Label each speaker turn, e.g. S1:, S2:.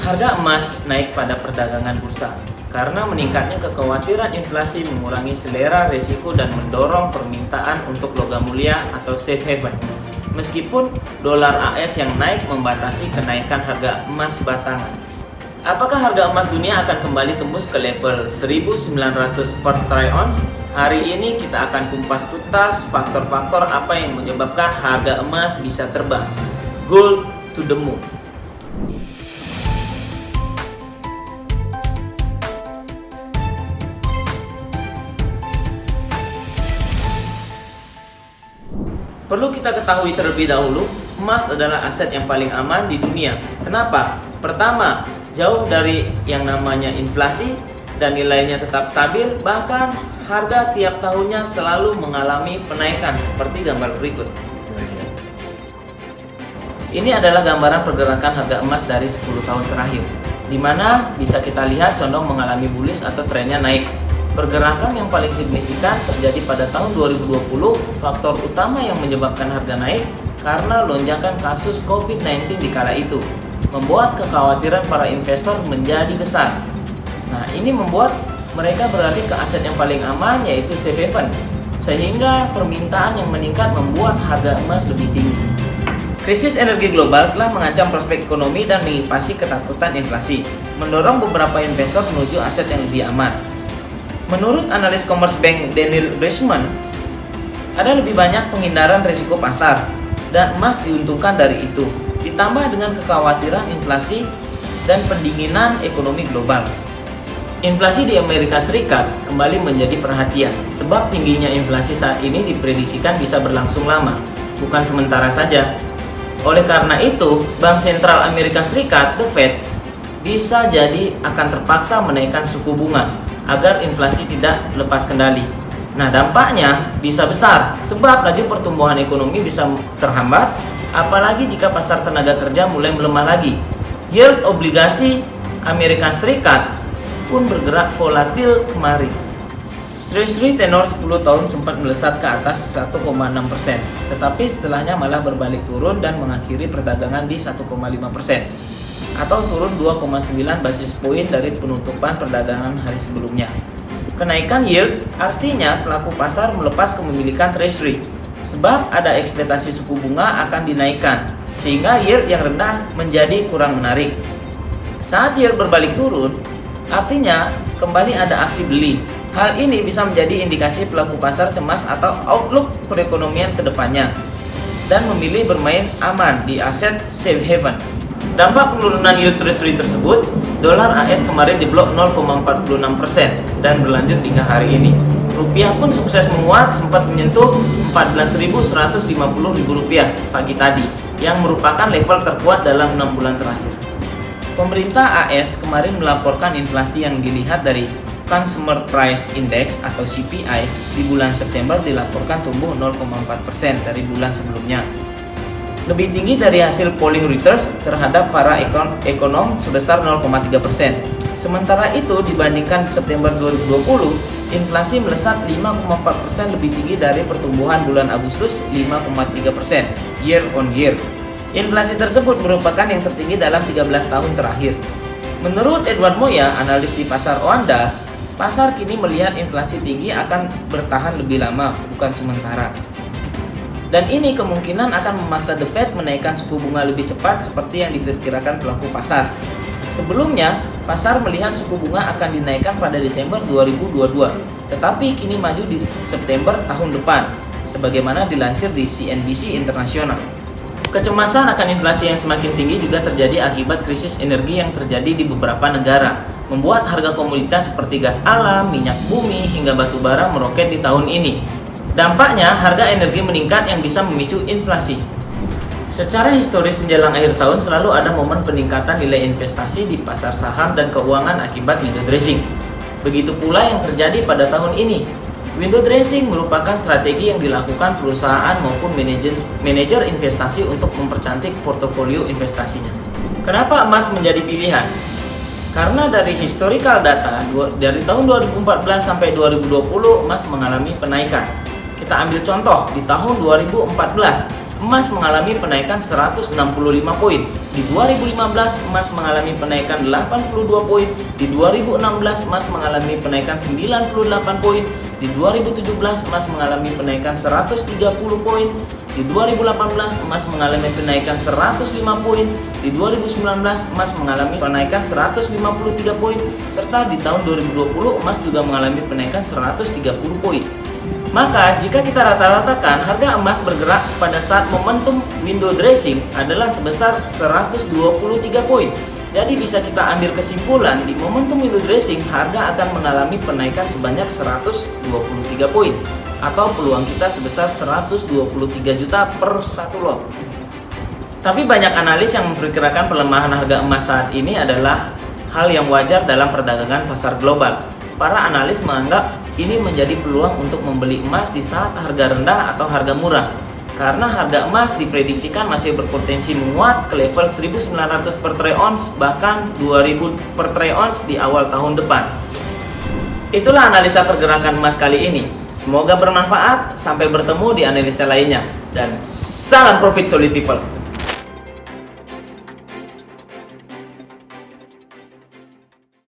S1: Harga emas naik pada perdagangan bursa karena meningkatnya kekhawatiran inflasi mengurangi selera risiko dan mendorong permintaan untuk logam mulia atau safe haven. Meskipun dolar AS yang naik membatasi kenaikan harga emas batangan. Apakah harga emas dunia akan kembali tembus ke level 1.900 per troy ounce? Hari ini kita akan kumpas tuntas faktor-faktor apa yang menyebabkan harga emas bisa terbang. Gold to the moon. Perlu kita ketahui terlebih dahulu, emas adalah aset yang paling aman di dunia. Kenapa? Pertama, jauh dari yang namanya inflasi dan nilainya tetap stabil, bahkan harga tiap tahunnya selalu mengalami penaikan seperti gambar berikut. Ini adalah gambaran pergerakan harga emas dari 10 tahun terakhir, di mana bisa kita lihat condong mengalami bullish atau trennya naik. Pergerakan yang paling signifikan terjadi pada tahun 2020. Faktor utama yang menyebabkan harga naik karena lonjakan kasus COVID-19 di kala itu, membuat kekhawatiran para investor menjadi besar. Nah, ini membuat mereka beralih ke aset yang paling aman, yaitu safe haven, sehingga permintaan yang meningkat membuat harga emas lebih tinggi. Krisis energi global telah mengancam prospek ekonomi dan mengipasi ketakutan inflasi, mendorong beberapa investor menuju aset yang lebih aman. Menurut analis Commerzbank Daniel Bresman, ada lebih banyak penghindaran risiko pasar dan emas diuntungkan dari itu, ditambah dengan kekhawatiran inflasi dan pendinginan ekonomi global. Inflasi di Amerika Serikat kembali menjadi perhatian, sebab tingginya inflasi saat ini diprediksikan bisa berlangsung lama, bukan sementara saja. Oleh karena itu, Bank Sentral Amerika Serikat, The Fed, bisa jadi akan terpaksa menaikkan suku bunga agar inflasi tidak lepas kendali. Nah, dampaknya bisa besar sebab laju pertumbuhan ekonomi bisa terhambat, apalagi jika pasar tenaga kerja mulai melemah lagi. Yield obligasi Amerika Serikat pun bergerak volatil kemarin. Treasury tenor 10 tahun sempat melesat ke atas 1,6%, tetapi setelahnya malah berbalik turun dan mengakhiri perdagangan di 1,5%. Atau turun 2,9 basis poin dari penutupan perdagangan hari sebelumnya. Kenaikan yield artinya pelaku pasar melepas kepemilikan treasury, sebab ada ekspektasi suku bunga akan dinaikkan, sehingga yield yang rendah menjadi kurang menarik. Saat yield berbalik turun, artinya kembali ada aksi beli. Hal ini bisa menjadi indikasi pelaku pasar cemas atau outlook perekonomian ke depannya, dan memilih bermain aman di aset safe haven. Dampak penurunan yield treasury tersebut, dolar AS kemarin jeblok 0,46% dan berlanjut hingga hari ini. Rupiah pun sukses menguat, sempat menyentuh 14.150 rupiah pagi tadi, yang merupakan level terkuat dalam 6 bulan terakhir. Pemerintah AS kemarin melaporkan inflasi yang dilihat dari Consumer Price Index atau CPI di bulan September dilaporkan tumbuh 0,4% dari bulan sebelumnya. Lebih tinggi dari hasil polling Reuters terhadap para ekonom sebesar 0,3%. Sementara itu, dibandingkan September 2020, inflasi melesat 5,4% lebih tinggi dari pertumbuhan bulan Agustus 5,3% year on year. Inflasi tersebut merupakan yang tertinggi dalam 13 tahun terakhir. Menurut Edward Moya, analis di pasar Oanda, pasar kini melihat inflasi tinggi akan bertahan lebih lama, bukan sementara. Dan ini kemungkinan akan memaksa The Fed menaikkan suku bunga lebih cepat seperti yang diperkirakan pelaku pasar. Sebelumnya, pasar melihat suku bunga akan dinaikkan pada Desember 2022, tetapi kini maju di September tahun depan, sebagaimana dilansir di CNBC Internasional. Kecemasan akan inflasi yang semakin tinggi juga terjadi akibat krisis energi yang terjadi di beberapa negara, membuat harga komoditas seperti gas alam, minyak bumi, hingga batu bara meroket di tahun ini. Dampaknya, harga energi meningkat yang bisa memicu inflasi. Secara historis menjelang akhir tahun selalu ada momen peningkatan nilai investasi di pasar saham dan keuangan akibat window dressing. Begitu pula yang terjadi pada tahun ini. Window dressing merupakan strategi yang dilakukan perusahaan maupun manajer investasi untuk mempercantik portofolio investasinya. Kenapa emas menjadi pilihan? Karena dari historical data dari tahun 2014 sampai 2020 emas mengalami penaikan. Kita ambil contoh di tahun 2014, emas mengalami penaikan 165 poin. Di 2015 emas mengalami penaikan 82 poin. Di 2016 emas mengalami penaikan 98 poin. Di 2017 emas mengalami penaikan 130 poin. Di 2018 emas mengalami penaikan 105 poin. Di 2019 emas mengalami penaikan 153 poin. Serta di tahun 2020 emas juga mengalami penaikan 130 poin. Maka jika kita rata-ratakan harga emas bergerak pada saat momentum window dressing adalah sebesar 123 poin. Jadi bisa kita ambil kesimpulan di momentum window dressing harga akan mengalami penaikan sebanyak 123 poin atau peluang kita sebesar 123 juta per satu lot. Tapi banyak analis yang memperkirakan pelemahan harga emas saat ini adalah hal yang wajar dalam perdagangan pasar global. Para analis menganggap ini menjadi peluang untuk membeli emas di saat harga rendah atau harga murah. Karena harga emas diprediksikan masih berpotensi menguat ke level 1.900 per troy ounce bahkan 2.000 per troy ounce di awal tahun depan. Itulah analisa pergerakan emas kali ini. Semoga bermanfaat. Sampai bertemu di analisa lainnya. Dan salam profit solid people.